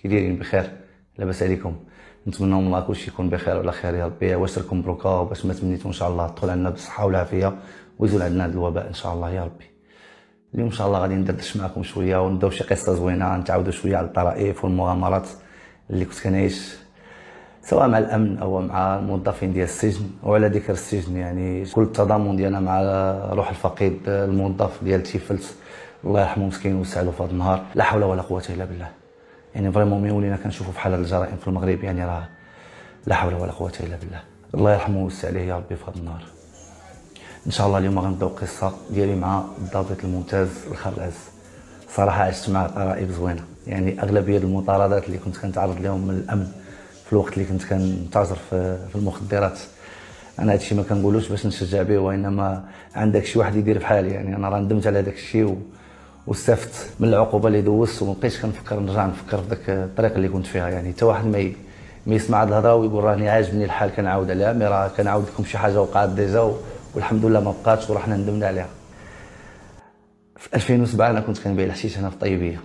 كي دايرين بخير؟ لاباس عليكم؟ نتمنى من الله كلشي يكون بخير وعلى خير يا ربي. واش راكم بروكا باش ما تمنيتو ان شاء الله تدخل عندنا بالصحه والعافيه ويزول عندنا هذا الوباء ان شاء الله يا ربي. اليوم ان شاء الله غادي ندردش معكم شويه ونبداو شي قصه زوينه، نتعاودوا شويه على الطرائف والمغامرات اللي كنت كنعيش سواء مع الامن او مع الموظفين ديال السجن. وعلى ذكر السجن يعني كل التضامن ديالنا مع روح الفقيد الموظف ديال تيفلت، الله يرحمه مسكين ويوسع له في هذا النهار. لا حول ولا قوه الا بالله. يعني فريمون ملي ولينا كنشوفوا بحال هاد الجرائم في المغرب يعني راه لا حول ولا قوه الا بالله. الله يرحمه ويوسع عليه يا ربي في هذا النهار. ان شاء الله اليوم غنبداو قصه ديالي مع الضابط الممتاز الخراز. صراحه عشت معاه طرائف زوينه، يعني اغلبيه المطاردات اللي كنت كنتعرض لهم من الامن في الوقت اللي كنت كنتاجر في المخدرات. انا هادشي ما كنقولوش باش نشجع به، وانما عندك شي واحد يدير بحالي. يعني انا راه ندمت على داك الشيء واستفدت من العقوبه اللي دوزت، وما بقيتش كنفكر نرجع نفكر في داك الطريق اللي كنت فيها. يعني حتى واحد ما يسمع هاد الهضره ويقول راني عاجبني الحال كنعاود عليها، مي راه كنعاود لكم شي حاجه وقعت ديجا والحمد لله ما بقاتش وراه حنا ندمنا عليها. في 2007 انا كنت كنبيع الحشيش هنا في طيبيه،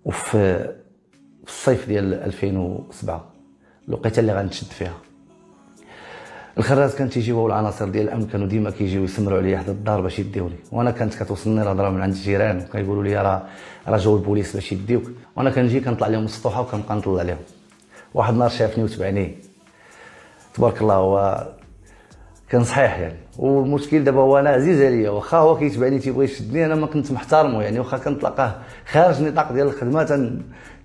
وفي الصيف ديال 2007 الوقيته اللي غنشد فيها الخراز كان تيجيو العناصر ديال الامن كانوا ديما كيجيو يسمروا عليا حدا الدار باش يديوني. وانا كانت كتوصلني الهضره من عند الجيران وكيقولوا لي راه جاو البوليس باش يديوك، وانا كنجي كنطلع لهم السطوحه وكنبقى نطلع عليهم. واحد النهار شافني وتبعني تبارك الله، هو كان صحيح يعني. والمشكل دابا هو انا عزيز عليا، واخا هو كيتبعني تيبغي يشدني انا ما كنت محترمه. يعني واخا كنتلاقاه خارج النطاق ديال الخدمه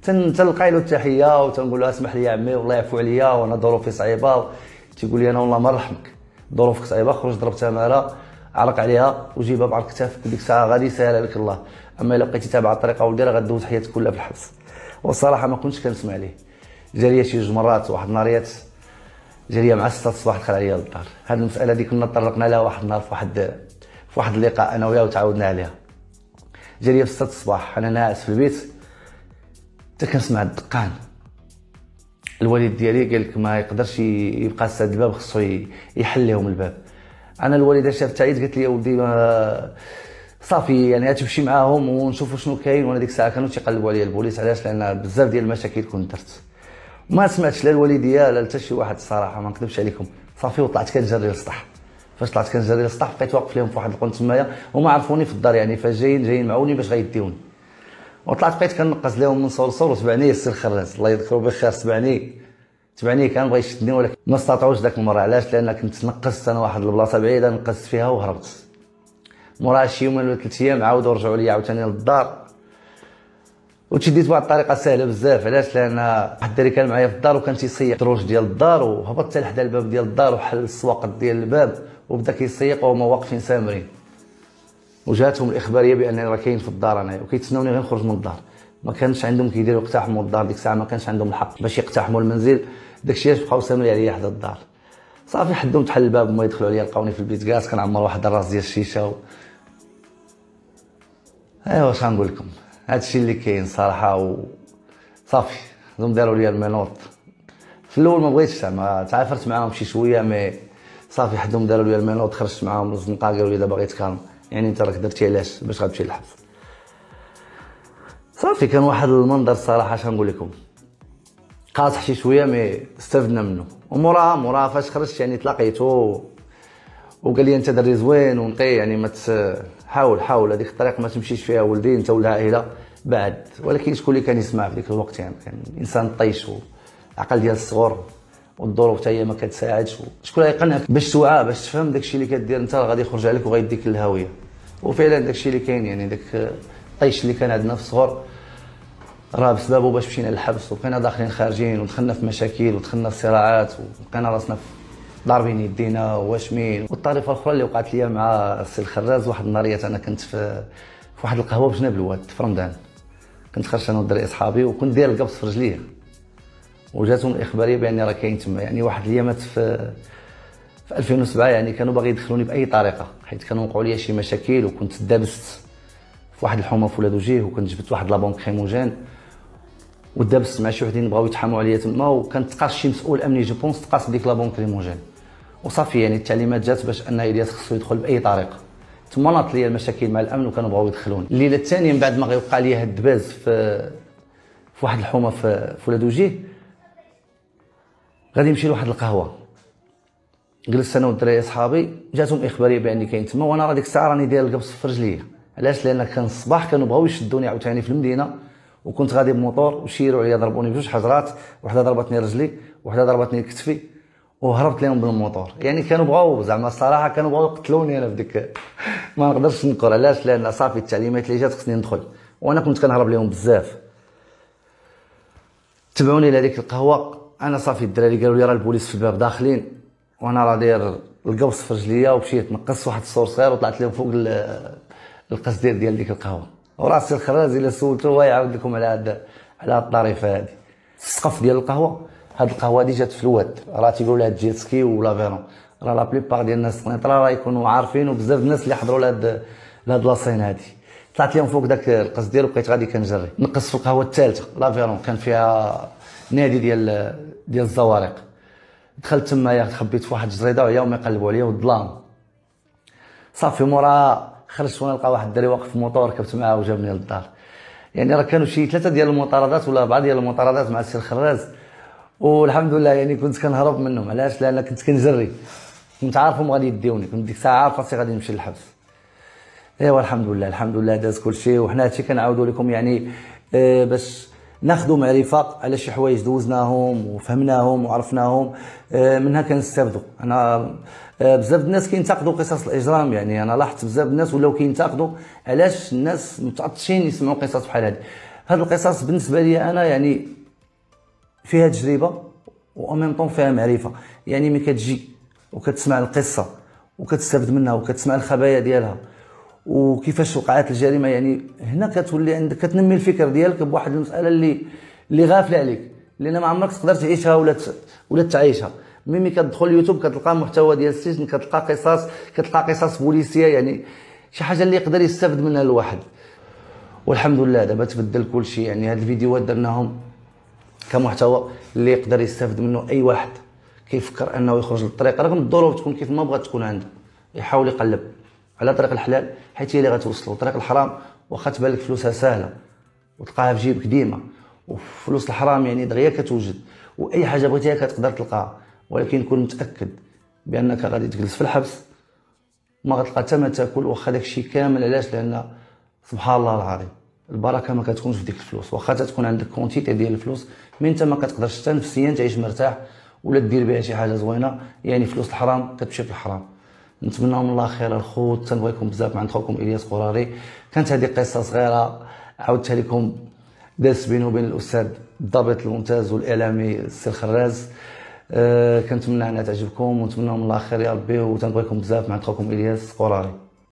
تنلقاي له التحيه وتنقول له اسمح لي يا عمي والله يعفو عليا وانا ظروفي صعيبه. تيقول لي انا والله ما نرحمك، ظروفك صعيبه، خرج ضرب تماره عرق عليها وجيبها بعرق كتافك وديك الساعه غادي يسهلها لك الله. اما الا بقيتي تابع الطريقه ولدي راه غدوز حياتك كلها في الحبس. والصراحه ما كنتش كنسمع ليه. جا ليا شي جوج مرات، واحد النهاريات جا ليا مع 6 الصباح دخل عليا للدار. هاد المساله هادي كنا طرقنا لها واحد النهار في واحد اللقاء انا وياه وتعاودنا عليها. جا ليا في 6 الصباح انا ناعس في البيت حتى كنسمع الدقان. الوالد ديالي قال لك ما يقدرش يبقى ساد الباب، خصو يحل لهم الباب. انا الوالده شافت عيط قالت لي يا ولدي صافي يعني غتمشي معاهم ونشوفوا شنو كاين. وانا ديك الساعه كانوا تيقلبوا عليا البوليس. علاش؟ لان بزاف ديال المشاكل كنت درت ما سمعتش لا الوالديه لا حتى شي واحد. الصراحه ما نكذبش عليكم صافي، وطلعت كنجري للسطح. فاش طلعت كنجري للسطح بقيت واقف لهم في واحد القنت تمايا وما عرفوني في الدار. يعني فاش جايين معوني باش غيديوني. وطلعت بقيت كنقص لهم من صور وتبعني السي الخراز الله يذكرو بخير. تبعني كان بغى يشدني ولكن ما استطاعوش ذاك المره. علاش؟ لان كنت نقصت انا واحد البلاصه بعيده نقصت فيها وهربت. مورا شي يومين ولا 3 ايام عاودوا رجعوا لي عاوتاني للدار وتشديت بواحد الطريقه سهله بزاف. علاش؟ لان واحد الدري كان معايا في الدار وكان تيسيق الدروج ديال الدار، وهبط حتى لحدا الباب ديال الدار وحل السواقط ديال الباب وبدا كيسيق وهما واقفين سامرين. وجاتهم الاخباريه بانني راه كاين في الدار انايا وكيتسناوني غير نخرج من الدار. ما كانش عندهم كيديروا يقتحموا الدار ديك الساعه، ما كانش عندهم الحق باش يقتحموا المنزل. داكشي علاش بقاو سامرين عليا حدا الدار. صافي حدهم تحل الباب وما يدخلوا عليا لقاوني في البيت جالس كنعمر واحد الراس ديال الشيشه ايوا واش غنقول لكم، هادشي اللي كاين صراحه. صافي دوم داروا لي المينوط. في الاول ما بغيتش زعما تعافرت معاهم شي شويه، مي صافي حدهم داروا لي المينوط. خرجت معاهم من الزنقه قالوا لي دابا غيتكالم. يعني انت راك درتي علاش؟ باش غتمشي للحبس. صافي كان واحد المنظر الصراحه اش غنقول لكم قاصح شي شويه، مي استفدنا منه. ومورا فاش خرجت يعني تلاقيتو وقال لي انت دري زوين ونقي، يعني ما حاول هذيك الطريق ما تمشيش فيها ولدي انت والعائله بعد. ولكن شكون اللي كان يسمع في ذاك الوقت؟ يعني كان انسان طيش وعقل ديال الصغر والظروف حتى هي ما كتساعدش. شكون غيقنعك باش توعى باش تفهم داكشي اللي كدير انت غادي يخرج عليك وغيديك للهاويه. وفعلا داكشي اللي كاين. يعني داك الطيش اللي كان عندنا في الصغر راه بسببه باش مشينا للحبس وبقينا داخلين خارجين ودخلنا في مشاكل ودخلنا في صراعات وبقينا راسنا ضاربين يدينا واشمين. والطريفه الاخرى اللي وقعت لي مع السي الخراز، واحد النهاريات انا كنت في واحد القهوه بجناب الواد في رمضان. كنت خرجت انا والدراري اصحابي وكنت داير القبض في رجليا، وجاتهم الاخباريه باني راه كاين تما. يعني واحد الايامات في 2007 يعني كانوا باغي يدخلوني باي طريقه، حيت كانوا وقعوا لي شي مشاكل وكنت دابست في واحد الحومه في ولاد وجيه وكنت جبت واحد لابونك خيموجين ودابست مع شي وحدين بغاو يتحاموا عليا تما. وكانت تقاس شي مسؤول امني جو بونس تقاس بديك لابونك خيموجين. وصافي يعني التعليمات جات باش ان الياس خصو يدخل باي طريقه. تما ناط لي المشاكل مع الامن وكانوا بغاو يدخلوني. الليله الثانيه من بعد ما غيوقع لي هاد الدباز في في واحد الحومه في ولاد وجيه، غادي نمشي لواحد القهوه. جلست انا والدراري صحابي، جاتهم اخباريه باني كاين تما، وانا راه ديك الساعه راني داير القبص في رجليا. علاش؟ لان كان الصباح كانوا بغاو يشدوني عاوتاني في المدينه، وكنت غادي بموطور وشيروا عليا، ضربوني بجوج حجرات، وحده ضربتني رجلي وحده ضربتني كتفي، وهربت لهم بالموطور. يعني كانوا بغاو زعما الصراحه كانوا بغاو يقتلوني انا في ديك ما نقدرش ننكر. علاش؟ لان صافي التعليمات اللي جات خصني ندخل، وانا كنت كنهرب لهم بزاف. تبعوني لهذيك القهوه، انا صافي الدراري قالوا لي راه البوليس في الباب داخلين، وانا راه داير القوس في رجليا، ومشيت نقص واحد الصور صغير وطلعت لهم فوق القصدير ديال ديك القهوه. وراه السي الخراز الا سولتو هو يعاود لكم على هاد الطريفه هادي. السقف ديال القهوه، هاد القهوه هادي جات في الواد، راه تيقولوا لها جيت سكي ولا فيرون. راه لا بليبار ديال الناس السنيطره راه يكونوا عارفين، وبزاف الناس اللي حضروا لهاد لاصين هادي. طلعت لهم فوق داك القصدير وبقيت غادي كنجري نقص في القهوه الثالثه لا فيرون، كان فيها نادي ديال الزوارق. دخلت تمايا، خبيت في واحد الجريده وياهم يقلبوا عليا والظلام. صافي مورا خرجت وانا نلقى واحد الدري واقف في موطور، ركبت معاه وجابني للدار. يعني راه كانوا شي 3 ديال المطاردات ولا 4 ديال المطاردات مع السي الخراز، والحمد لله يعني كنت كنهرب منهم. علاش؟ لان كنت كنجري، كنت عارفهم غادي يديوني، كنت ديك الساعه عارف راسي غادي نمشي للحبس. ايوا الحمد لله داز كلشي، وحنا هادشي كنعاودوا لكم يعني باش ناخذوا معرفه على شي حوايج دوزناهم وفهمناهم وعرفناهم، منها كنستافدوا. انا بزاف الناس كينتقدوا قصص الاجرام، يعني انا لاحظت بزاف الناس ولاو كينتقدوا علاش الناس متعطشين يسمعوا قصص بحال هذه. هاد القصص بالنسبه لي انا يعني فيها تجربه و ميم طون فيها معرفه. يعني ملي كتجي وكتسمع القصه وكتستافد منها وكتسمع الخبايا ديالها وكيفاش وقعت الجريمه، يعني هنا كتولي عندك كتنمي الفكر ديالك بواحد المساله اللي غافله عليك، لان ما عمرك تقدر تعيشها ولا تعيشها. ملي كتدخل اليوتيوب كتلقى محتوى ديال السجن، كتلقى قصص بوليسيه، يعني شي حاجه اللي يقدر يستافد منها الواحد. والحمد لله دابا تبدل كل شيء. يعني هاد الفيديوهات درناهم كمحتوى اللي يقدر يستافد منه اي واحد كيفكر انه يخرج للطريق، رغم الظروف تكون كيف ما بغات تكون عنده، يحاول يقلب على طريق الحلال حيت هي اللي غتوصلو. طريق الحرام واخا تبان لك فلوسها ساهله وتلقاها في جيبك ديما، وفلوس الحرام يعني دغيا كتوجد، واي حاجه بغيتيها كتقدر تلقاها، ولكن كون متاكد بانك غادي تجلس في الحبس ما غتلقى حتى ما تاكل واخا داكشي كامل. علاش؟ لان سبحان الله العظيم البركه ما كتكونش في ديك الفلوس، واخا تكون عندك كونتيتي ديال الفلوس مي انت ما كتقدرش حتى نفسيا تعيش مرتاح ولا دير بها شي حاجه زوينه. يعني فلوس الحرام كتمشي في الحرام. نتمنى من الله خير الخوت، تنبغيكم بزاف مع خوكم الياس قراري. كانت هذه قصه صغيره عاودتها لكم، داز بيني وبين الاستاذ الضابط الممتاز والاعلامي السي الخراز. كنتمنى انها تعجبكم ونتمنى من الله خير يا ربي، وتنبغيكم بزاف مع خوكم الياس قراري.